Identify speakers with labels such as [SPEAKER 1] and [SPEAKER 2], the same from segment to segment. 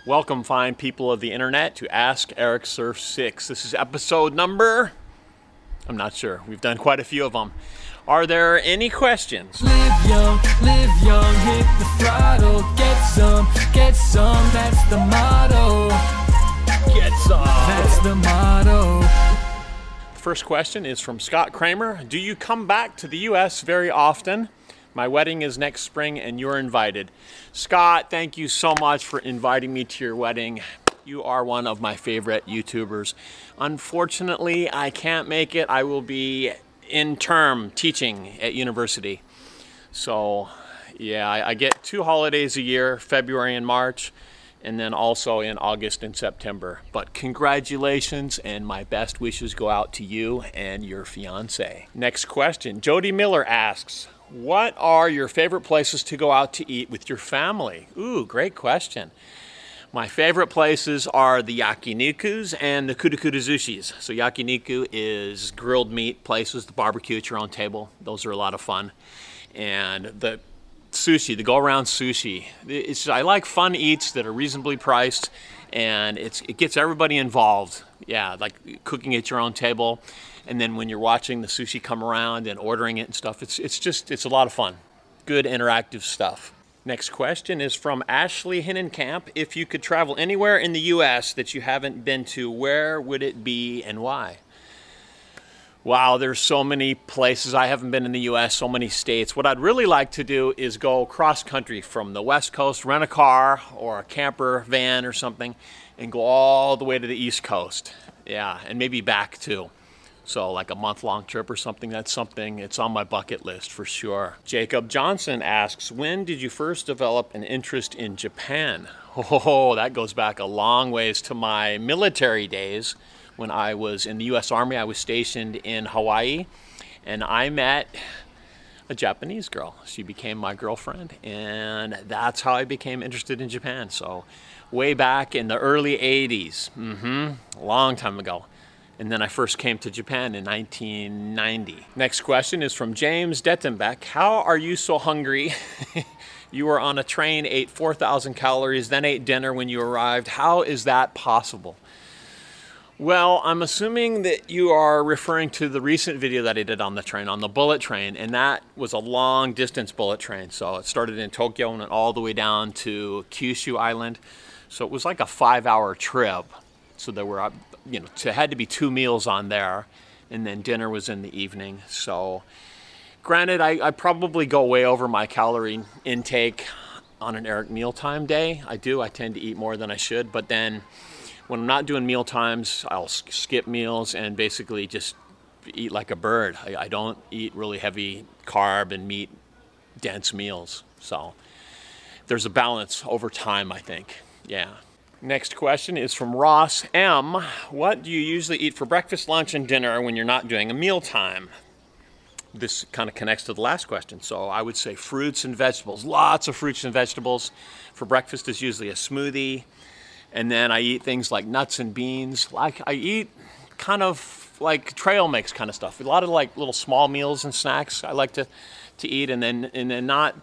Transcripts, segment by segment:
[SPEAKER 1] Welcome, fine people of the internet, to Ask Ericsurf6. This is episode number, I'm not sure. We've done quite a few of them. Are there any questions?
[SPEAKER 2] Live young, hit the throttle, get some, that's the motto.
[SPEAKER 1] Get some.
[SPEAKER 2] That's the motto.
[SPEAKER 1] The first question is from Scott Kramer. Do you come back to the US very often? My wedding is next spring and you're invited. Scott, thank you so much for inviting me to your wedding. You are one of my favorite YouTubers. Unfortunately, I can't make it. I will be in term teaching at university. So yeah, I get 2 holidays a year, February and March, and then also in August and September. But congratulations, and my best wishes go out to you and your fiance. Next question, Jody Miller asks, what are your favorite places to go out to eat with your family? Ooh, great question. My favorite places are the yakinikus and the kuda sushis. So yakiniku is grilled meat places, the barbecue at your own table. Those are a lot of fun. And the sushi, the go-around sushi. I like fun eats that are reasonably priced, and it gets everybody involved. Yeah, like cooking at your own table. And then when you're watching the sushi come around and ordering it and stuff, it's a lot of fun. Good interactive stuff. Next question is from Ashley Hinnenkamp. If you could travel anywhere in the US that you haven't been to, where would it be and why? Wow, there's so many places I haven't been in the US, so many states. What I'd really like to do is go cross country from the West Coast, rent a car or a camper van or something, and go all the way to the East Coast. Yeah, and maybe back too. So like a month-long trip or something, it's on my bucket list for sure. Jacob Johnson asks, when did you first develop an interest in Japan? Oh, that goes back a long ways to my military days. When I was in the US Army, I was stationed in Hawaii, and I met a Japanese girl. She became my girlfriend, and that's how I became interested in Japan. So way back in the early 80s, a long time ago. And then I first came to Japan in 1990. Next question is from James Dettenbeck. How are you so hungry? You were on a train, ate 4,000 calories, then ate dinner when you arrived. How is that possible? Well, I'm assuming that you are referring to the recent video that I did on the train, on the bullet train, and that was a long distance bullet train. So it started in Tokyo and went all the way down to Kyushu Island. So it was like a 5-hour trip. So there were, had to be 2 meals on there, and then dinner was in the evening. So granted, I probably go way over my calorie intake on an Eric mealtime day. I tend to eat more than I should, but then when I'm not doing meal times, I'll skip meals and basically just eat like a bird. I don't eat really heavy carb and meat dense meals. So there's a balance over time, I think. Yeah. Next question is from Ross M. What do you usually eat for breakfast, lunch, and dinner when you're not doing a mealtime? This kind of connects to the last question. So I would say fruits and vegetables, lots of fruits and vegetables. For breakfast is usually a smoothie. And then I eat things like nuts and beans. Like I eat kind of like trail mix kind of stuff. A lot of like little small meals and snacks I like to eat, and then not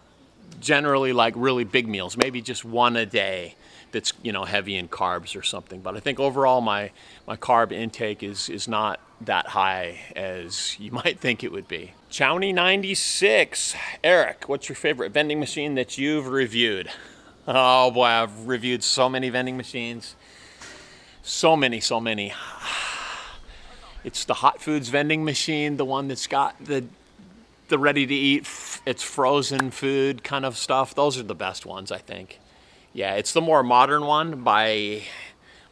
[SPEAKER 1] generally like really big meals, maybe just one a day that's heavy in carbs or something. But I think overall my carb intake is not that high as you might think it would be. Chowny96, Eric, what's your favorite vending machine that you've reviewed? Oh boy, I've reviewed so many vending machines. So many. It's the hot foods vending machine, the one that's got the ready to eat, it's frozen food kind of stuff. Those are the best ones, I think. Yeah, it's the more modern one by,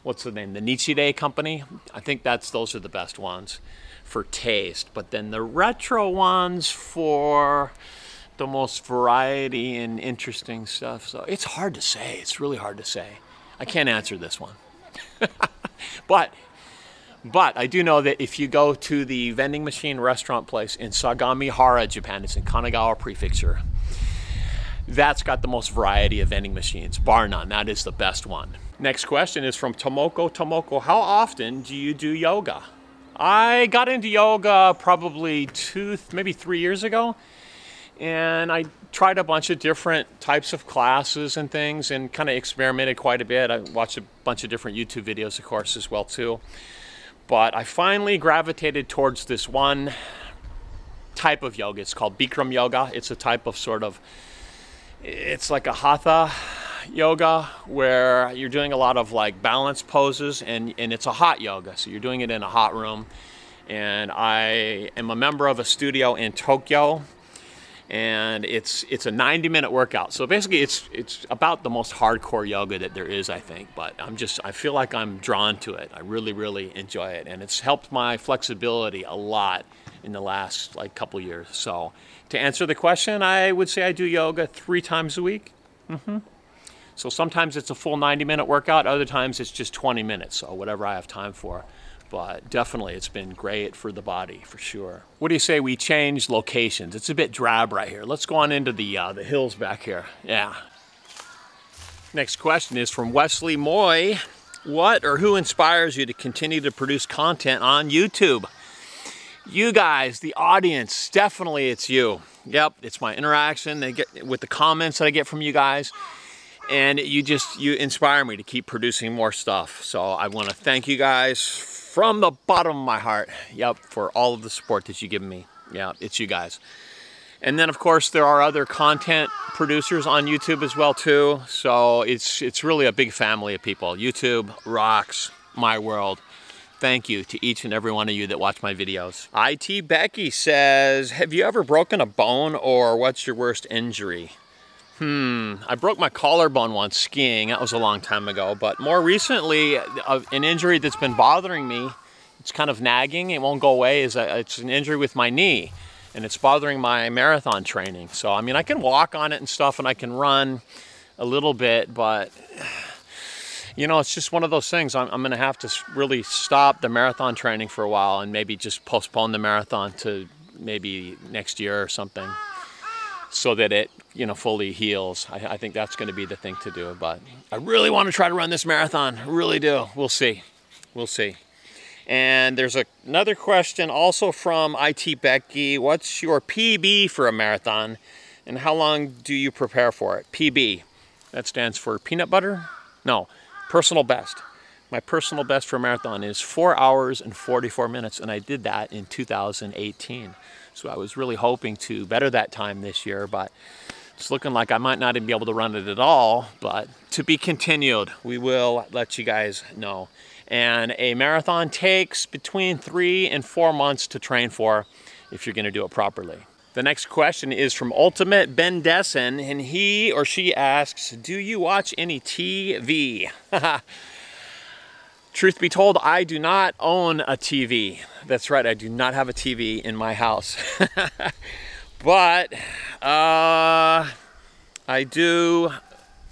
[SPEAKER 1] what's the name, the Nichide company. I think those are the best ones for taste. But then the retro ones for the most variety and interesting stuff. So it's hard to say. It's really hard to say. I can't answer this one. But I do know that if you go to the vending machine restaurant place in Sagamihara, Japan, it's in Kanagawa Prefecture, that's got the most variety of vending machines, bar none. That is the best one. Next question is from Tomoko. Tomoko, how often do you do yoga? I got into yoga probably maybe 3 years ago. And I tried a bunch of different types of classes and things and kind of experimented quite a bit. I watched a bunch of different YouTube videos, of course, as well too. But I finally gravitated towards this one type of yoga. It's called Bikram yoga. It's a type of it's like a hatha yoga where you're doing a lot of like balance poses, and it's a hot yoga. So you're doing it in a hot room. And I am a member of a studio in Tokyo, and it's a 90-minute workout. So basically it's about the most hardcore yoga that there is, I think. But I feel like I'm drawn to it. I really, really enjoy it. And it's helped my flexibility a lot in the last like couple years. So to answer the question, I would say I do yoga 3 times a week. So sometimes it's a full 90-minute workout. Other times it's just 20 minutes. So whatever I have time for. But definitely it's been great for the body, for sure. What do you say we change locations? It's a bit drab right here. Let's go on into the hills back here. Yeah. Next question is from Wesley Moy. What or who inspires you to continue to produce content on YouTube? You guys, the audience, definitely it's you. Yep, it's my interaction with the comments that I get from you guys. And you inspire me to keep producing more stuff. So I want to thank you guys from the bottom of my heart, yep, for all of the support that you give me. Yeah, it's you guys. And then of course there are other content producers on YouTube as well too. So it's really a big family of people. YouTube rocks my world. Thank you to each and every one of you that watch my videos. IT Becky says, have you ever broken a bone, or what's your worst injury? I broke my collarbone once skiing. That was a long time ago. But more recently, an injury that's been bothering me, it's kind of nagging, it won't go away, it's an injury with my knee. And it's bothering my marathon training. So, I mean, I can walk on it and stuff, and I can run a little bit, but, you know, it's just one of those things. I'm going to have to really stop the marathon training for a while and maybe just postpone the marathon to maybe next year or something, so that it, you know, fully heals. I think that's going to be the thing to do. But I really want to try to run this marathon. I really do. We'll see. We'll see. And there's another question also from IT Becky. What's your PB for a marathon, and how long do you prepare for it? PB. That stands for peanut butter? No, personal best. My personal best for a marathon is 4 hours and 44 minutes, and I did that in 2018. So I was really hoping to better that time this year, but it's looking like I might not even be able to run it at all. But to be continued. We will let you guys know. And a marathon takes between 3 and 4 months to train for if you're going to do it properly. The next question is from Ultimate Ben Dessen, and he or she asks, do you watch any TV? Truth be told, I do not own a TV. That's right, I do not have a TV in my house. But I do,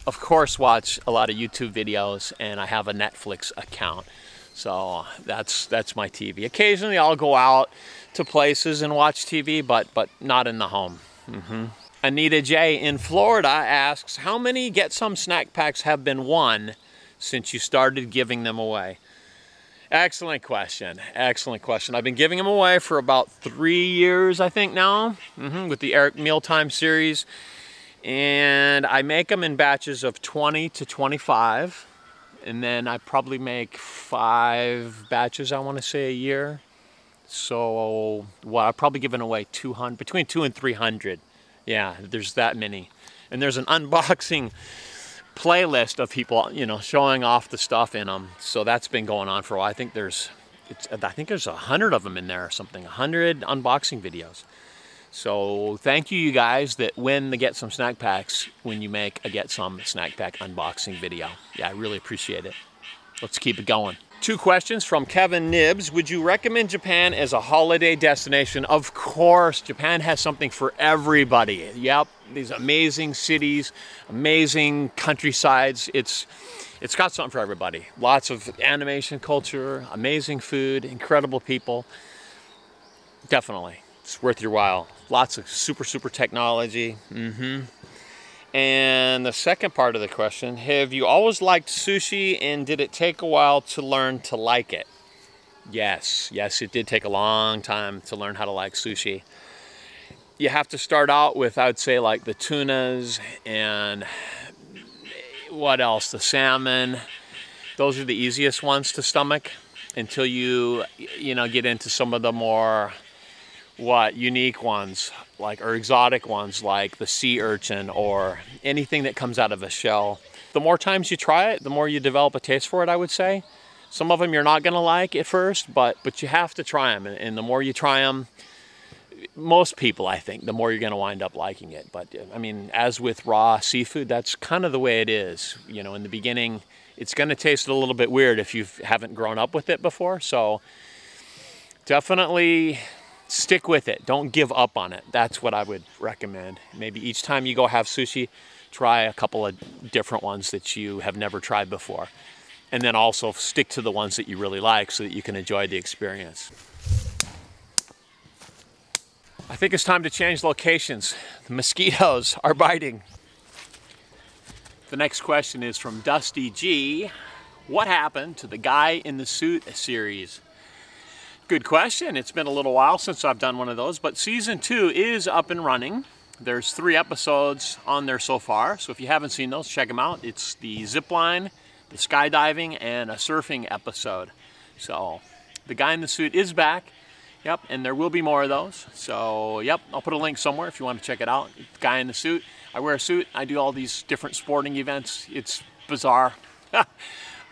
[SPEAKER 1] of course, watch a lot of YouTube videos, and I have a Netflix account. So that's my TV. Occasionally I'll go out to places and watch TV, but not in the home. Anita J in Florida asks, how many Get Some snack packs have been won since you started giving them away? Excellent question. Excellent question. I've been giving them away for about 3 years, I think now, with the Eric Mealtime series. And I make them in batches of 20 to 25. And then I probably make 5 batches, I want to say, a year. So, well, I've probably given away 200, between 200 and 300. Yeah, there's that many. And there's an unboxing playlist of people, you know, showing off the stuff in them. So that's been going on for a while. I think there's 100 of them in there or something. 100 unboxing videos. So thank you guys that win the Get Some snack packs when you make a Get Some snack pack unboxing video. Yeah, I really appreciate it. Let's keep it going. 2 questions from Kevin Nibbs. Would you recommend Japan as a holiday destination? Of course, Japan has something for everybody. Yep, these amazing cities, amazing countrysides. It's got something for everybody. Lots of animation culture, amazing food, incredible people. Definitely, it's worth your while. Lots of super technology. And the second part of the question, have you always liked sushi, and did it take a while to learn to like it? Yes, it did take a long time to learn how to like sushi. you have to start out with, I'd say, like the tunas and what else? The salmon. Those are the easiest ones to stomach until you know, get into some of the more unique ones, like, or exotic ones, like the sea urchin or anything that comes out of a shell. The more times you try it, the more you develop a taste for it, I would say. Some of them you're not gonna like at first, but you have to try them, and the more you try them, most people, I think, the more you're gonna wind up liking it. But I mean, as with raw seafood, that's kind of the way it is. You know, in the beginning, it's gonna taste a little bit weird if you haven't grown up with it before. So definitely stick with it. Don't give up on it. That's what I would recommend. Maybe each time you go have sushi, try a couple of different ones that you have never tried before. And then also stick to the ones that you really like so that you can enjoy the experience. I think it's time to change locations. The mosquitoes are biting. The next question is from Dusty G. What happened to the Guy in the Suit series? Good question. It's been a little while since I've done one of those, but season 2 is up and running. There's 3 episodes on there so far, so if you haven't seen those, check them out. It's the zip line, the skydiving, and a surfing episode. So the Guy in the Suit is back. Yep, and there will be more of those. So, yep, I'll put a link somewhere if you want to check it out. Guy in the Suit. I wear a suit. I do all these different sporting events. It's bizarre,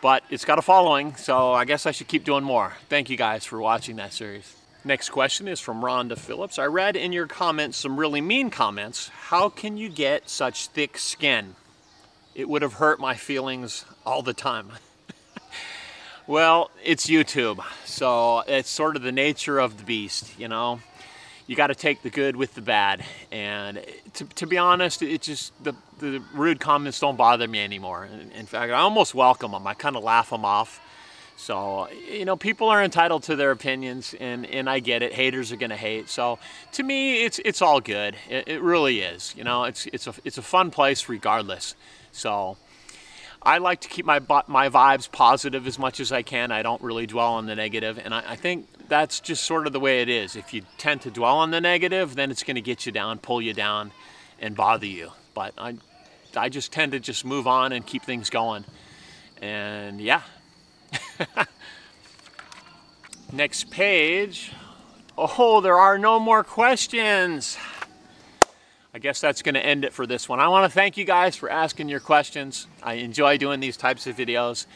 [SPEAKER 1] but it's got a following, so I guess I should keep doing more. Thank you guys for watching that series. Next question is from Rhonda Phillips. I read in your comments some really mean comments. How can you get such thick skin? It would have hurt my feelings all the time. Well, it's YouTube, so it's sort of the nature of the beast, you know. You got to take the good with the bad, and to be honest, it just, the rude comments don't bother me anymore. In fact, I almost welcome them. I kind of laugh them off. So, you know, people are entitled to their opinions, and I get it. Haters are gonna hate. So, to me, it's all good. It really is. You know, it's a fun place regardless. So, I like to keep my vibes positive as much as I can. I don't really dwell on the negative, and I think that's just sort of the way it is. If you tend to dwell on the negative, then it's going to get you down, pull you down, and bother you. But I just tend to just move on and keep things going. And yeah. Next page. Oh, there are no more questions. I guess that's going to end it for this one. I want to thank you guys for asking your questions. I enjoy doing these types of videos.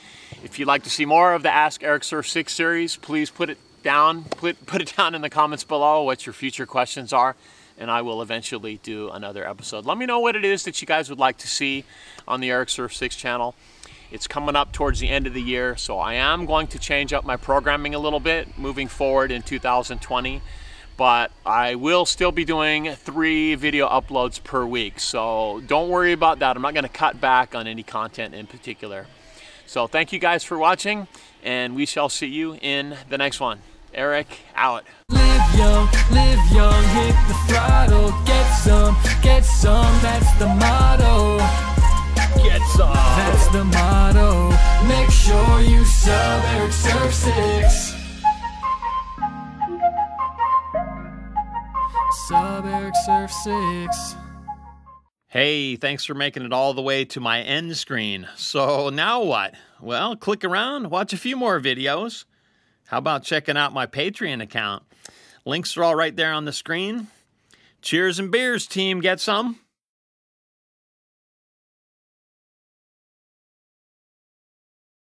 [SPEAKER 1] If you'd like to see more of the Ask Ericsurf6 series, please put it down. Put it down in the comments below what your future questions are, and I will eventually do another episode. Let me know what it is that you guys would like to see on the Ericsurf6 channel. It's coming up towards the end of the year, so I am going to change up my programming a little bit moving forward in 2020. But I will still be doing 3 video uploads per week, so don't worry about that. I'm not going to cut back on any content in particular. So thank you guys for watching, and we shall see you in the next one. Eric, out.
[SPEAKER 2] Live young, hit the throttle, get some, that's the motto.
[SPEAKER 1] Get some.
[SPEAKER 2] That's the motto. Make sure you sub Ericsurf6. Sub Ericsurf6.
[SPEAKER 1] Hey, thanks for making it all the way to my end screen. So now what? Well, click around, watch a few more videos. How about checking out my Patreon account? Links are all right there on the screen. Cheers and beers, team. Get some.